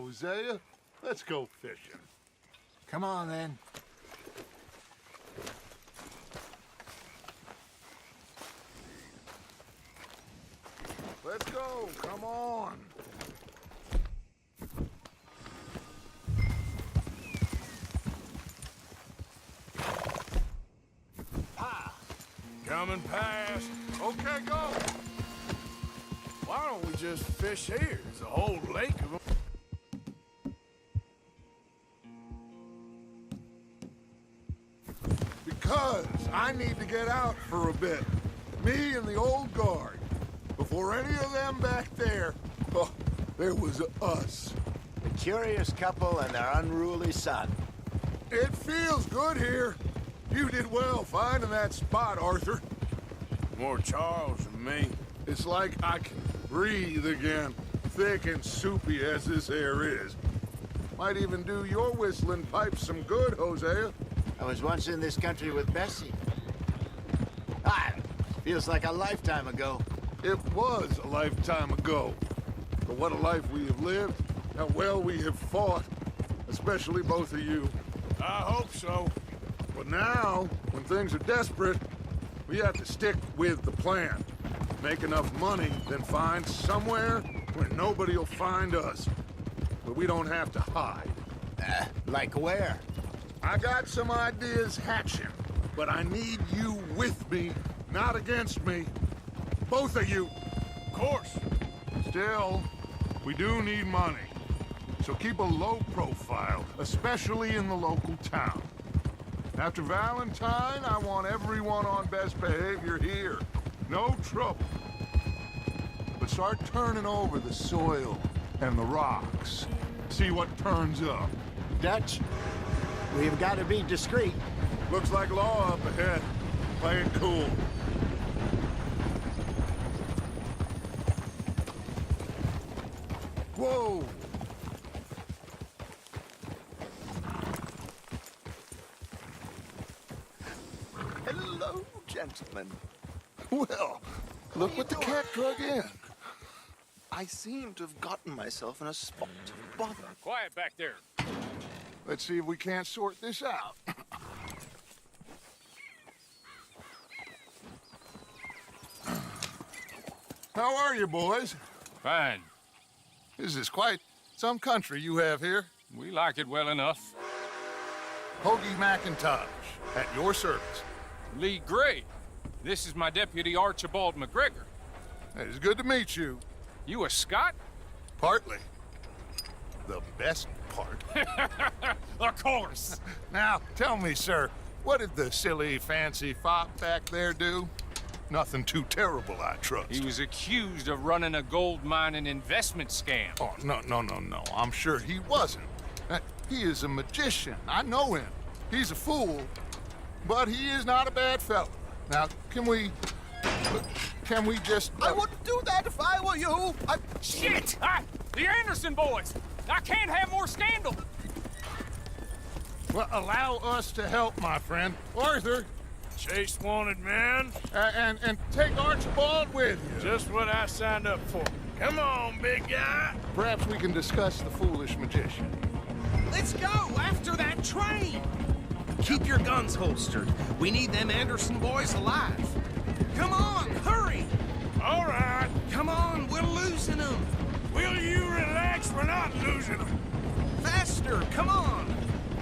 Hosea. Let's go fishing. Come on, then. Let's go, come on. Coming past. Okay, go. Why don't we just fish here? There's a whole lake of them. Because I need to get out for a bit. Me and the old guard. Before any of them back there, oh, there was us. The curious couple and their unruly son. It feels good here. You did well finding that spot, Arthur. More Charles than me. It's like I can breathe again, thick and soupy as this air is. Might even do your whistling pipes some good, Hosea. I was once in this country with Bessie. Ah, feels like a lifetime ago. It was a lifetime ago. But what a life we have lived, how well we have fought, especially both of you. I hope so. But now, when things are desperate, we have to stick with the plan. Make enough money, then find somewhere where nobody will find us. But we don't have to hide. Like where? I got some ideas hatching, but I need you with me, not against me. Both of you. Of course. Still, we do need money. So keep a low profile, especially in the local town. After Valentine, I want everyone on best behavior here. No trouble. But start turning over the soil and the rocks. See what turns up. Dutch, we've got to be discreet. Looks like law up ahead. Play it cool. Whoa! Hello, gentlemen. Well, look what the cat drug in. I seem to have gotten myself in a spot of bother. Quiet back there. Let's see if we can't sort this out. How are you, boys? Fine. This is quite some country you have here. We like it well enough. Hoagie McIntosh, at your service. Lee Gray. This is my deputy, Archibald McGregor. It's good to meet you. You a Scot? Partly. The best part. Of course. Now, tell me, sir, what did the silly, fancy fop back there do? Nothing too terrible, I trust. He was accused of running a gold mining investment scam. Oh, no. I'm sure he wasn't. He is a magician. I know him. He's a fool, but he is not a bad fellow. Now, can we just... I wouldn't do that if I were you. Shit! The Anderson boys! I can't have more scandal! Well, allow us to help, my friend. Arthur, Chase wanted man. and take Archibald with you. Just what I signed up for. Come on, big guy. Perhaps we can discuss the foolish magician. Let's go after that train! Keep your guns holstered. We need them Anderson boys alive. Come on, hurry! All right. Come on, we're losing them. Will you relax? We're not losing them. Faster, come on.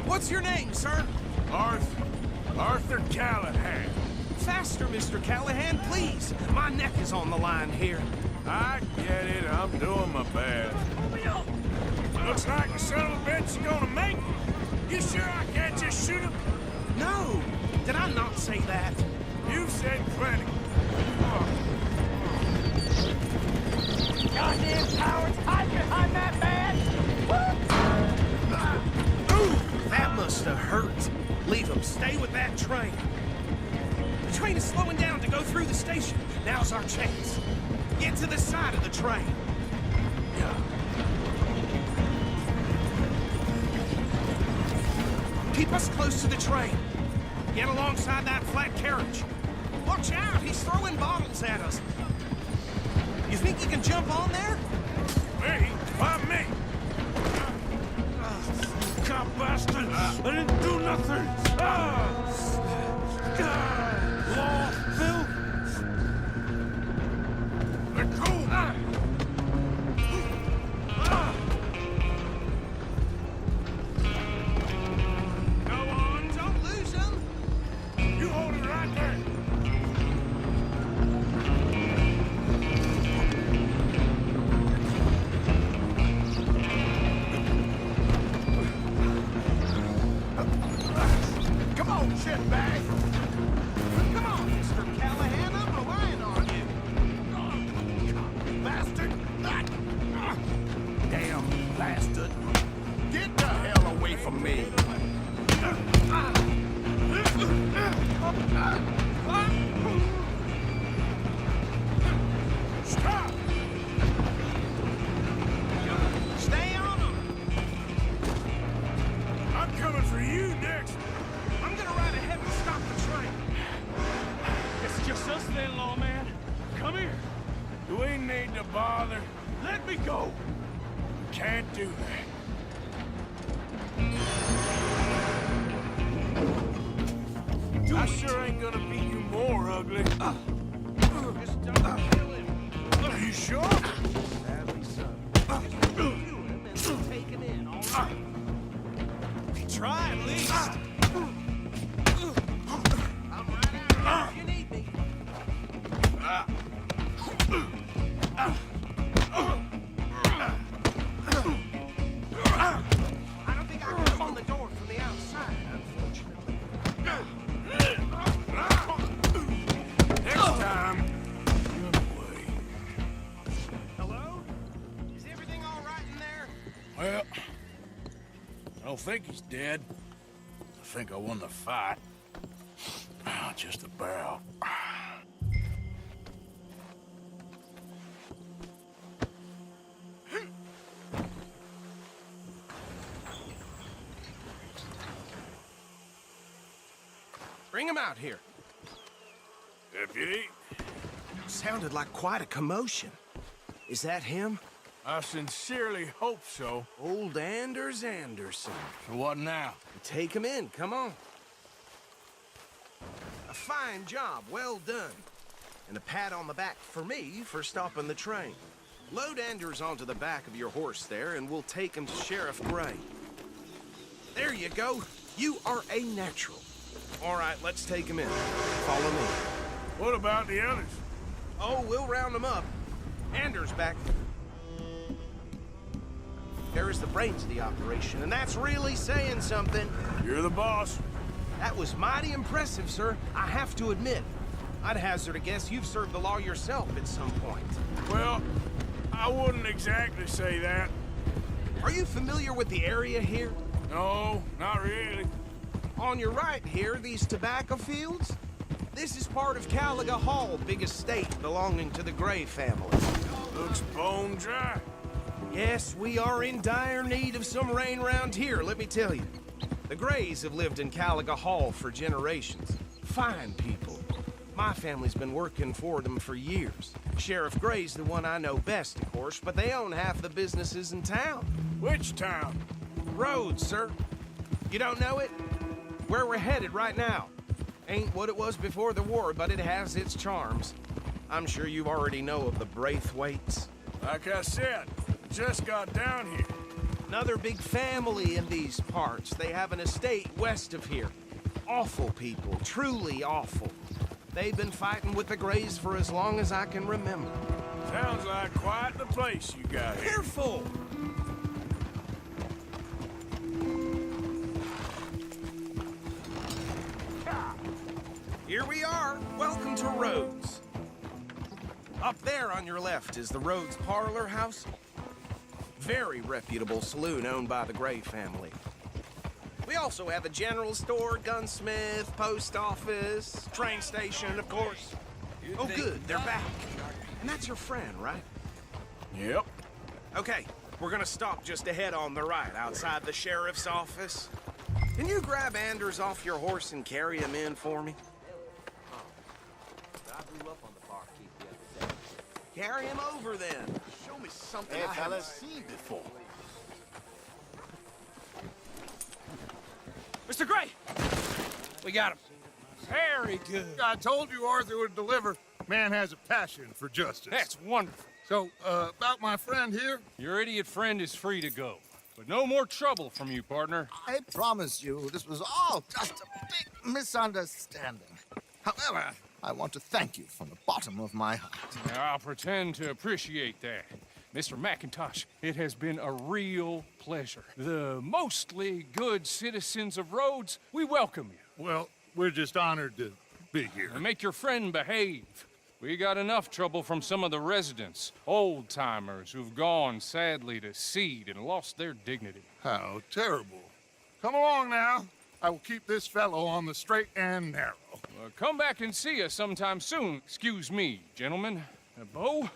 What's your name, sir? Arthur Callahan. Faster, Mr. Callahan, please. My neck is on the line here. I get it. I'm doing my best. Looks like the son of a bitch is gonna make it. You sure I can't just shoot him? No, did I not say that? You've said plenty. Goddamn cowards, hide behind that man! Ooh, that must have hurt. Leave them. Stay with that train. The train is slowing down to go through the station. Now's our chance. Get to the side of the train. Keep us close to the train. Get alongside that flat carriage. Watch out, he's throwing bottles at us. You think you can jump on there? Me? Why me? I didn't do nothing. Law, Phil? Let go. Go on, don't lose him. You hold it right there. Come on, shitbag! Come on, Mr. Callahan, I'm relying on you. Bastard! Damn bastard. Get the hell away from me! Stop! Stay on him. I'm coming for you next. I'm gonna ride ahead and stop the train. It's just us then, lawman. Come here. Do we need to bother? Let me go. Can't do that. I sure ain't gonna beat you more, ugly. Just don't kill him. Are you sure? Sadly so. Just do him and we'll take him in, all right? Try at least. I'm right out here if you need me. I don't think I can open the door from the outside, unfortunately. Next time, you're away. Hello? Is everything all right in there? Well, I don't think he's dead. I think I won the fight. Just about. Bring him out here. Deputy, Sounded like quite a commotion. Is that him? I sincerely hope so. Old Anders Anderson. So what now? Take him in, come on. A fine job, well done. And a pat on the back for me for stopping the train. Load Anders onto the back of your horse there, and we'll take him to Sheriff Gray. There you go. You are a natural. All right, let's take him in. Follow me. What about the others? Oh, we'll round them up. Anders back. There is the brains of the operation, and that's really saying something. You're the boss. That was mighty impressive, sir. I have to admit. I'd hazard a guess you've served the law yourself at some point. Well, I wouldn't exactly say that. Are you familiar with the area here? No, not really. On your right here, these tobacco fields? This is part of Caliga Hall, big estate belonging to the Gray family. Looks bone dry. Yes, we are in dire need of some rain round here, let me tell you. The Grays have lived in Caliga Hall for generations. Fine people. My family's been working for them for years. Sheriff Gray's the one I know best, of course, but they own half the businesses in town. Which town? Rhodes, sir. You don't know it? Where we're headed right now. Ain't what it was before the war, but it has its charms. I'm sure you already know of the Braithwaites. Like I said, just got down here. Another big family in these parts. They have an estate west of here. Awful people, truly awful. They've been fighting with the Grays for as long as I can remember. Sounds like quite the place you got here. Careful! Here we are. Welcome to Rhodes. Up there on your left is the Rhodes Parlor House. Very reputable saloon owned by the Gray family. We also have a general store, gunsmith, post office, train station, of course. Oh, good, they're back. And that's your friend, right? Yep. Okay, we're gonna stop just ahead on the right, outside the sheriff's office. Can you grab Anders off your horse and carry him in for me? Carry him over, then. Show me something Hey, I haven't fellas. seen before. We got him. Very good. I told you Arthur would deliver. Man has a passion for justice. That's wonderful. So, about my friend here? Your idiot friend is free to go. But no more trouble from you, partner. I promise you, this was all just a big misunderstanding. However, I want to thank you from the bottom of my heart. Now, I'll pretend to appreciate that. Mr. McIntosh, it has been a real pleasure. The mostly good citizens of Rhodes, we welcome you. Well, we're just honored to be here. And make your friend behave. We got enough trouble from some of the residents, old-timers who've gone, sadly, to seed and lost their dignity. How terrible. Come along now. I will keep this fellow on the straight and narrow. Come back and see us sometime soon. Excuse me, gentlemen. Bo,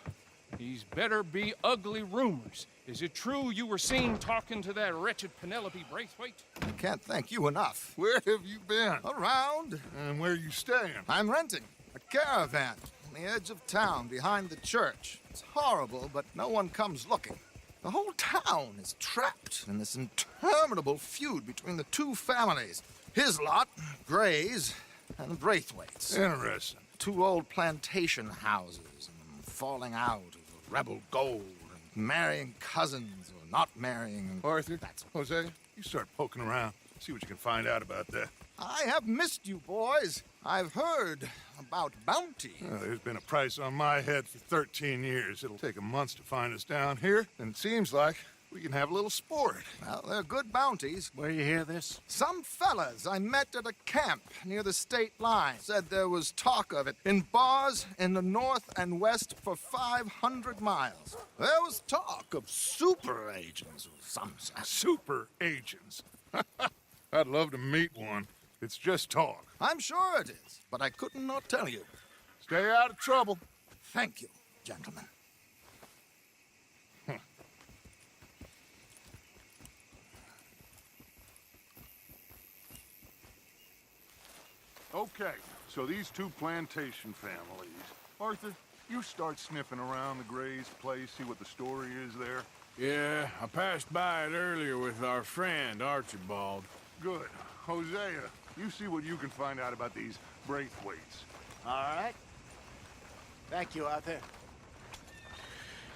these better be ugly rumors. Is it true you were seen talking to that wretched Penelope Braithwaite? I can't thank you enough. Where have you been? Around, And where you staying? I'm renting a caravan on the edge of town behind the church. It's horrible, but no one comes looking. The whole town is trapped in this interminable feud between the two families. His lot, Gray's, and Braithwaite's. Interesting. Two old plantation houses and falling out of rebel gold and marrying cousins or not marrying. Arthur, Jose, you start poking around. See what you can find out about that. I have missed you, boys. I've heard about bounty. There's been a price on my head for 13 years. It'll take 'em months to find us down here, and it seems like we can have a little sport. Well, they're good bounties. Where you hear this? Some fellas I met at a camp near the state line said there was talk of it in bars in the north and west for 500 miles. There was talk of super agents or some such. Super agents. I'd love to meet one. It's just talk. I'm sure it is, but I couldn't not tell you. Stay out of trouble. Thank you, gentlemen. Okay, so these two plantation families. Arthur, you start sniffing around the Gray's place, see what the story is there. Yeah, I passed by it earlier with our friend, Archibald. Good. Hosea, you see what you can find out about these Braithwaites. All right. Thank you, Arthur.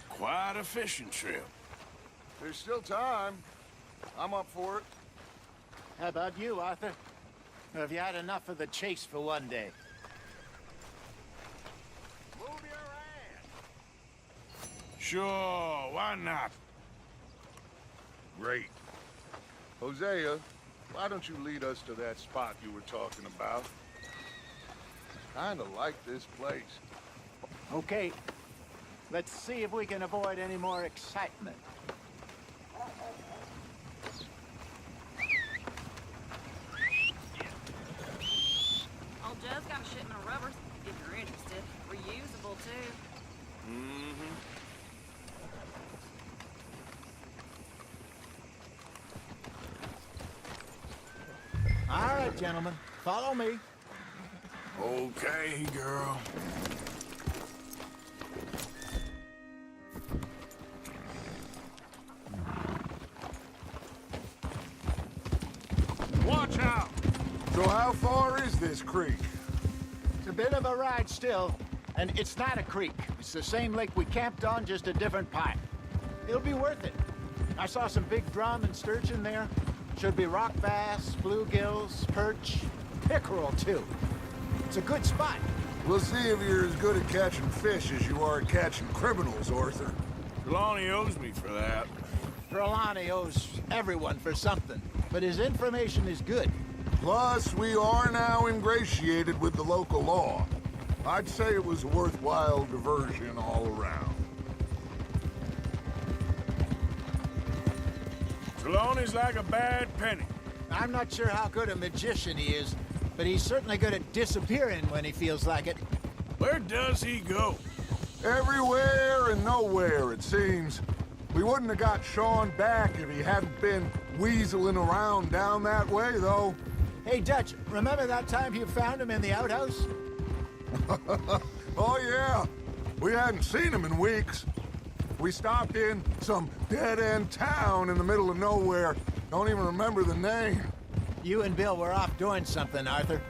Quite a fishing trip. There's still time. I'm up for it. How about you, Arthur? Or have you had enough of the chase for one day? Move your ass. Sure, why not? Great. Hosea, why don't you lead us to that spot you were talking about? Kinda like this place. Okay. Let's see if we can avoid any more excitement. Old Joe's got a shipment of rubbers, if you're interested. Reusable, too. All right, gentlemen. Follow me. Okay, girl. Watch out! So how far is this creek? It's a bit of a ride still, and it's not a creek. It's the same lake we camped on, just a different pipe. It'll be worth it. I saw some big drum and sturgeon there. Should be rock bass, bluegills, perch, pickerel, too. It's a good spot. We'll see if you're as good at catching fish as you are at catching criminals, Arthur. Trelawney owes me for that. Trelawney owes everyone for something, but his information is good. Plus, we are now ingratiated with the local law. I'd say it was a worthwhile diversion all around. Trelawney's like a bad penny. I'm not sure how good a magician he is, but he's certainly good at disappearing when he feels like it. Where does he go? Everywhere and nowhere, it seems. We wouldn't have got Sean back if he hadn't been weaseling around down that way, though. Hey, Dutch, remember that time you found him in the outhouse? Oh, yeah. We hadn't seen him in weeks. We stopped in some dead-end town in the middle of nowhere. Don't even remember the name. you and Bill were off doing something, Arthur.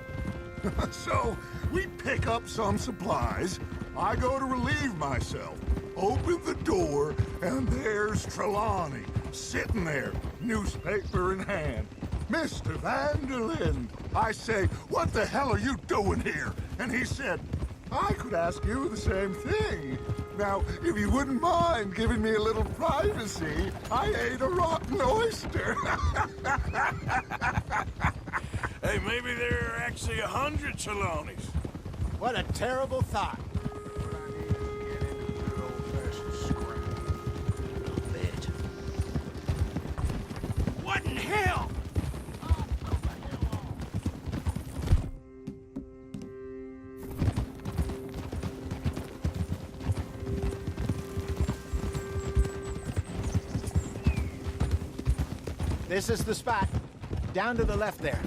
So, we pick up some supplies. I go to relieve myself. Open the door, and there's Trelawney, sitting there, newspaper in hand. Mr. Vanderlyn. I say, what the hell are you doing here? And he said, I could ask you the same thing. Now, if you wouldn't mind giving me a little privacy, I ate a rotten oyster. Hey, maybe there are actually 100 Trelawneys. What a terrible thought. What in hell? This is the spot. Down to the left there.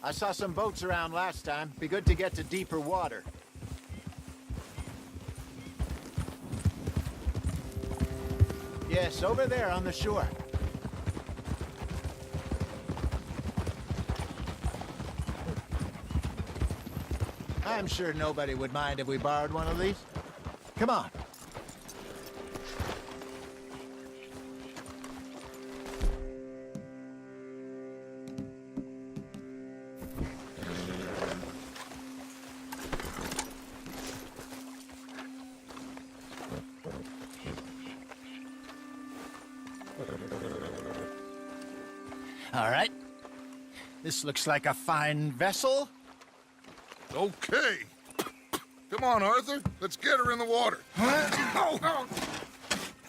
I saw some boats around last time. Be good to get to deeper water. Yes, over there on the shore. I'm sure nobody would mind if we borrowed one of these. Come on. All right. This looks like a fine vessel. Okay. Come on, Arthur. Let's get her in the water. Oh.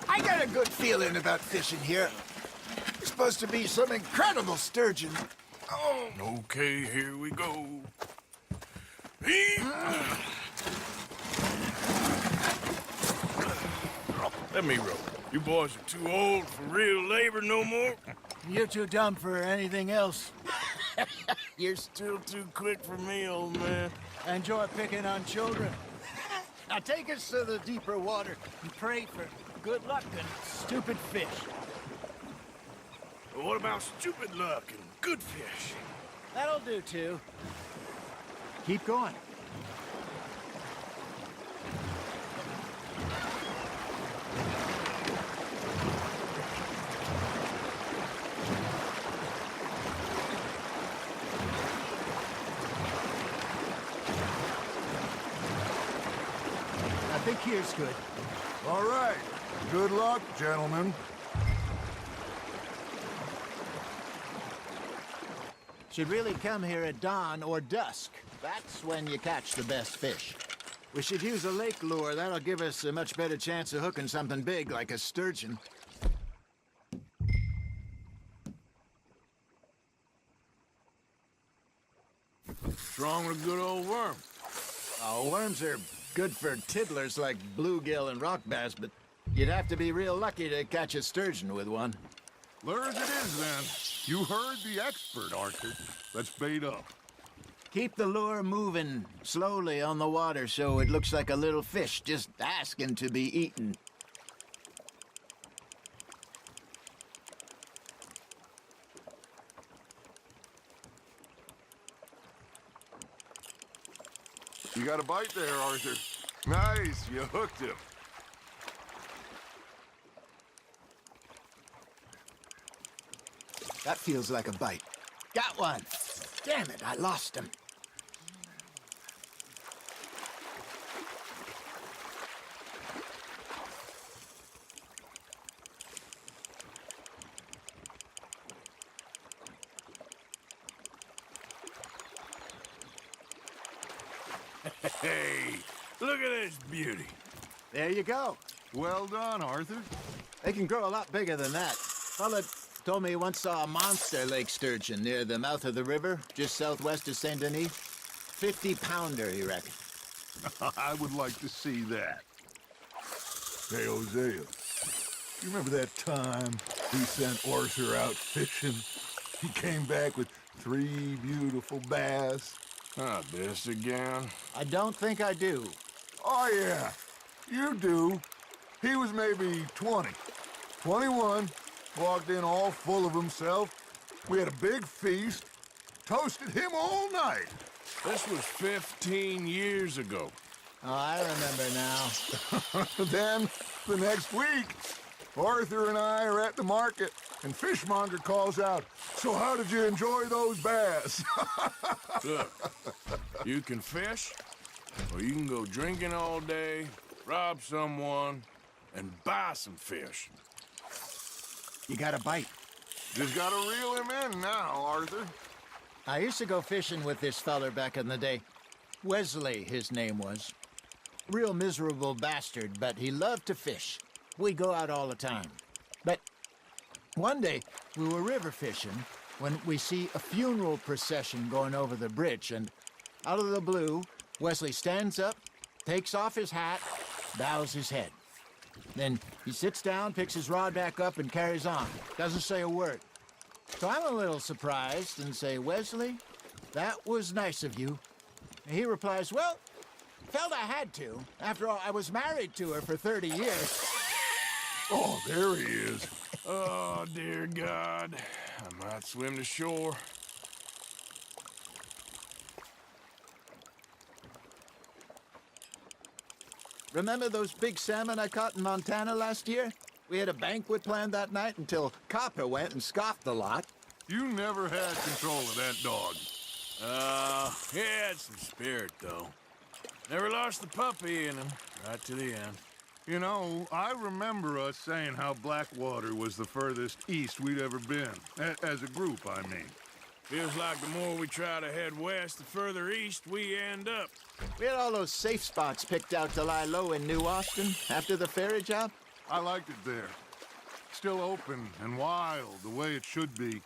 I got a good feeling about fishing here. It's supposed to be some incredible sturgeon. Oh. Okay, here we go. Let me row. You boys are too old for real labor no more. You're too dumb for anything else. You're still too quick for me, old man. Enjoy picking on children. Now take us to the deeper water and pray for good luck and stupid fish. What about stupid luck and good fish? That'll do, too. Keep going. I think here's good. All right. Good luck, gentlemen. Should really come here at dawn or dusk. That's when you catch the best fish. We should use a lake lure. That'll give us a much better chance of hooking something big like a sturgeon. What's wrong with a good old worm? Oh, worms are good for tiddlers like bluegill and rock bass, but you'd have to be real lucky to catch a sturgeon with one. Lure as it is, then. You heard the expert, Arthur. Let's bait up. Keep the lure moving slowly on the water so it looks like a little fish just asking to be eaten. You got a bite there, Arthur. Nice, you hooked him. That feels like a bite. Got one. Damn it, I lost him. Hey, look at this beauty. There you go. Well done, Arthur. They can grow a lot bigger than that. Fella told me he once saw a monster lake sturgeon near the mouth of the river, just southwest of Saint Denis. 50-pounder, he reckoned. I would like to see that. Hey, Hosea. You remember that time we sent Arthur out fishing? He came back with 3 beautiful bass. Not this again. I don't think I do. Oh, yeah, you do. He was maybe 20, 21, walked in all full of himself. We had a big feast, toasted him all night. This was 15 years ago. Oh, I remember now. Then, the next week, Arthur and I are at the market, and Fishmonger calls out, "So how did you enjoy those bass?" Look, you can fish, or you can go drinking all day, rob someone, and buy some fish. You got a bite. Just gotta reel him in now, Arthur. I used to go fishing with this feller back in the day. Wesley, his name was. Real miserable bastard, but he loved to fish. We go out all the time. But one day, we were river fishing when we see a funeral procession going over the bridge, and out of the blue, Wesley stands up, takes off his hat, bows his head. Then he sits down, picks his rod back up, and carries on. Doesn't say a word. So I'm a little surprised and say, "Wesley, that was nice of you." And he replies, "Well, felt I had to. After all, I was married to her for 30 years. Oh, there he is. Oh, dear God. I might swim to shore. Remember those big salmon I caught in Montana last year? We had a banquet planned that night until Copper went and scoffed the lot. You never had control of that dog. He had some spirit, though. Never lost the puppy in him, right to the end. You know, I remember us saying how Blackwater was the furthest east we'd ever been. As a group, I mean. Feels like the more we try to head west, the further east we end up. We had all those safe spots picked out to lie low in New Austin after the ferry job. I liked it there. Still open and wild, the way it should be.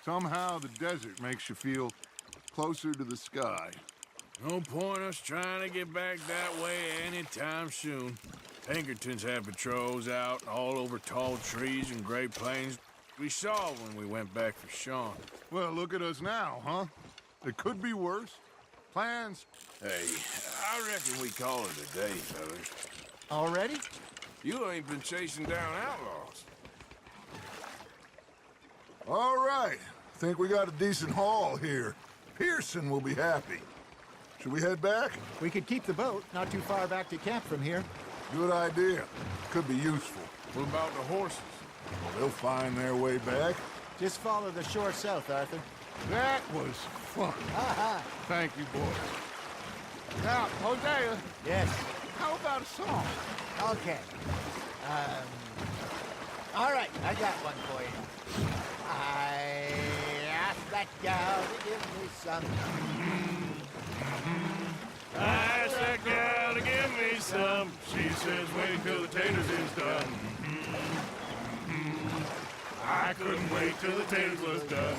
Somehow the desert makes you feel closer to the sky. No point us trying to get back that way anytime soon. Pinkertons had patrols out all over tall trees and Great Plains. We saw when we went back for Sean. Well, look at us now, huh? It could be worse. Plans. Hey, I reckon we call it a day, fellas. Already? You ain't been chasing down outlaws. All right. Think we got a decent haul here. Pearson will be happy. Should we head back? We could keep the boat not too far back to camp from here. Good idea. Could be useful. What about the horses? Well, they'll find their way back. Just follow the shore south, Arthur. That was fun. Thank you, boys. Now, Hosea, Yes. how about a song? Okay. All right, I got one for you. I asked that gal to give me some. I asked that gal to give me some. She says wait till the taters is done. I couldn't wait till the taters was done.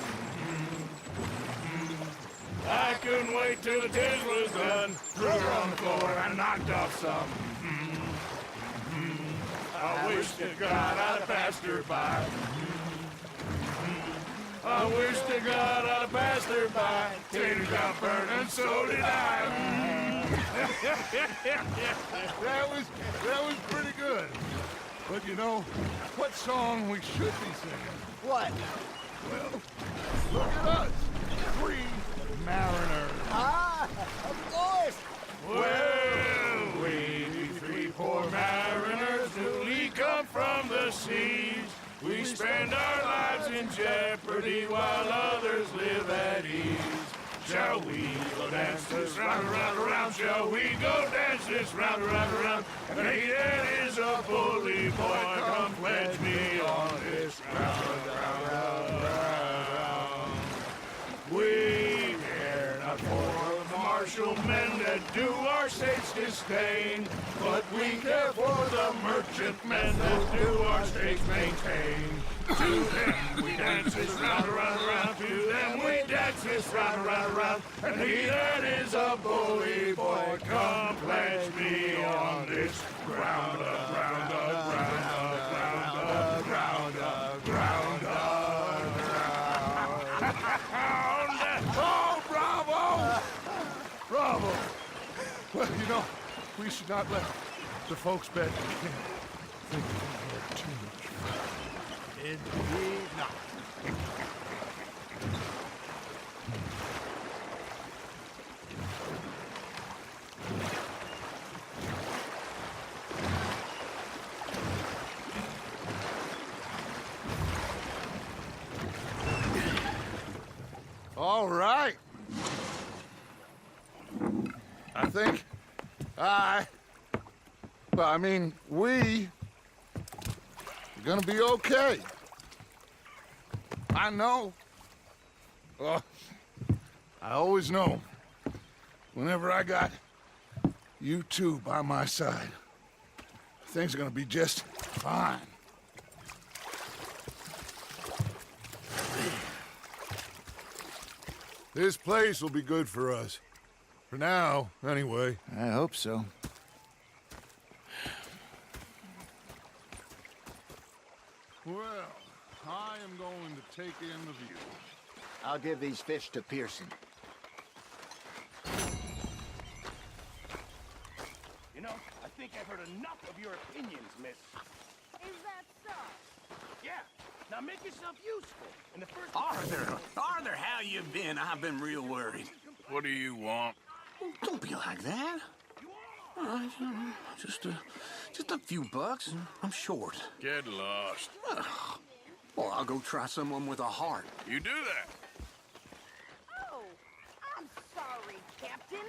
I couldn't wait till the taters was done. Threw her on the floor and knocked off some. I wish to God I'd have passed her by. I wish to God I'd have passed her by. Taters got burned and so did I. That was pretty good. But you know, what song we should be singing? What? Well, look at us. 3 mariners. Ah, of course. Well, we 3 poor mariners newly come from the seas. We spend our lives in jeopardy while others live at ease. Shall we go dance this round, around, around? Shall we go dance this round, around, around? And Hayden is a bully boy. Come pledge me on this round, round, round, round. We care not for the martial men that do our state's disdain, but we care for the merchant men that do our state's maintain. To them we dance this round, around, around. To them we dance this round, around, around. And he that is a bully boy, come pledge me on this ground up, ground up, ground up, ground up, ground up, ground up, ground up. You know, we should not let the folks back in camp think we had too much fun. Indeed not. All right. I think we are gonna be okay. I know. Oh, I always know. Whenever I got you two by my side, things are gonna be just fine. This place will be good for us. For now, anyway. I hope so. Well, I am going to take in the view. I'll give these fish to Pearson. You know, I think I've heard enough of your opinions, miss. Is that so? Yeah. Now make yourself useful. In the first... Arthur, how you been? I've been real worried. What do you want? Oh, don't be like that. All right, just a few bucks. I'm short. Get lost. Well, I'll go try someone with a heart. You do that. Oh, I'm sorry, Captain.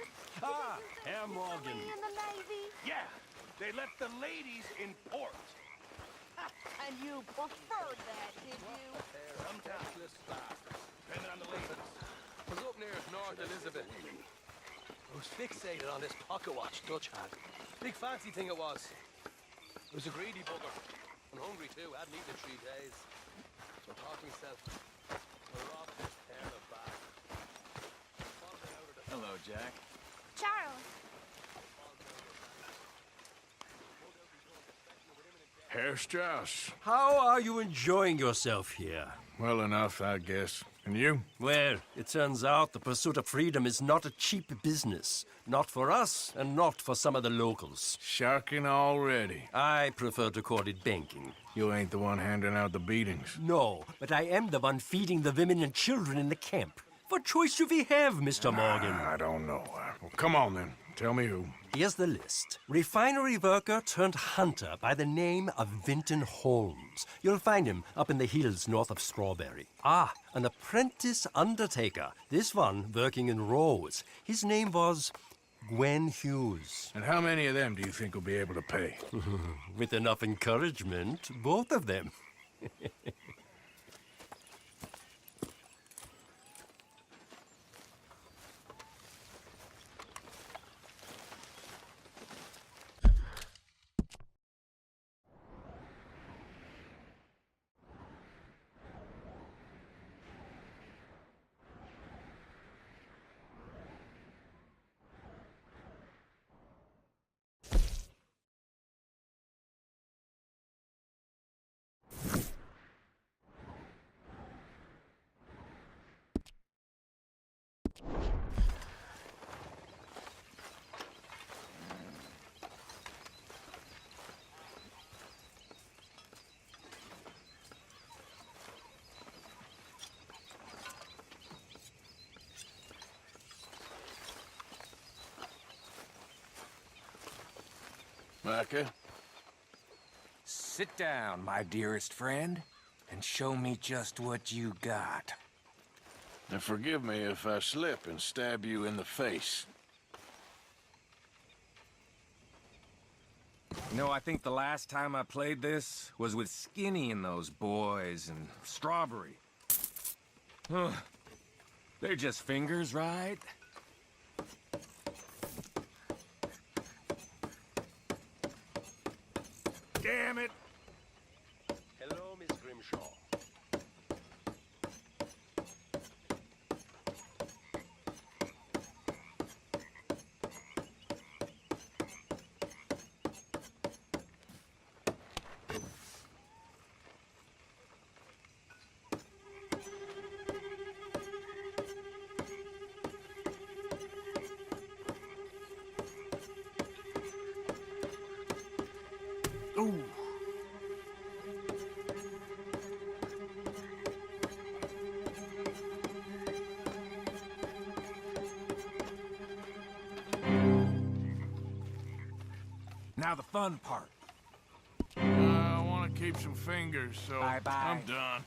Herr Morgan. In the Navy? Yeah. They left the ladies in port. And you preferred that, did you? Sometimes this depending on the ladies. I was up near North Elizabeth. I was fixated on this pocket watch Dutch had. Big fancy thing it was. It was a greedy bugger. And hungry too. Hadn't eaten in 3 days. So I thought to myself, I'll rob this pair of back. Hello, Jack. Charles. Herr Strauss. How are you enjoying yourself here? Well enough, I guess. And you? Well, it turns out the pursuit of freedom is not a cheap business. Not for us, and not for some of the locals. Sharking already. I prefer to call it banking. You ain't the one handing out the beatings. No, but I am the one feeding the women and children in the camp. What choice do we have, Mr. Morgan? I don't know. Well, come on, then. Tell me who. Here's the list. Refinery worker turned hunter by the name of Vinton Holmes. You'll find him up in the hills north of Strawberry. Ah, an apprentice undertaker. This one working in Rose. His name was Gwen Hughes. And how many of them do you think will be able to pay? With enough encouragement, both of them. Micah? Sit down, my dearest friend, and show me just what you got. And forgive me if I slip and stab you in the face. You know, I think the last time I played this was with Skinny and those boys and Strawberry. They're just fingers, right? Damn it! Hello, Miss Grimshaw. Ooh. Now the fun part. I want to keep some fingers, so Bye-bye. I'm done.